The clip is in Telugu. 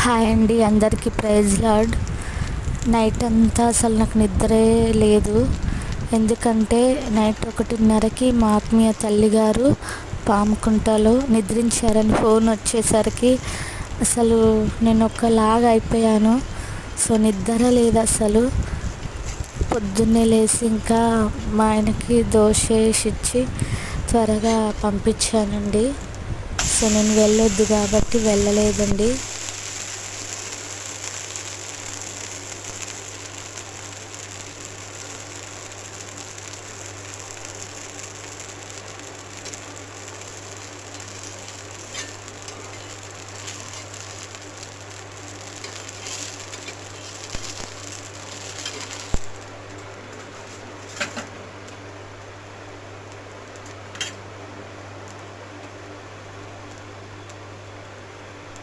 హాయ్ అండి, అందరికీ ప్రైజ్ లార్డ్. నైట్ అంతా అసలు నాకు నిద్రే లేదు. ఎందుకంటే నైట్ 1:30కి మా ఆత్మీయ తల్లిగారు పాముకుంటలో నిద్రించారని ఫోన్ వచ్చేసరికి అసలు నేను ఒకలాగా అయిపోయాను. సో నిద్ర లేదు అసలు. పొద్దున్నే లేచి ఇంకా మా ఆయనకి దోశ వేసి ఇచ్చి త్వరగా పంపించానండి. సో నేను వెళ్ళొద్దు కాబట్టి వెళ్ళలేదండి.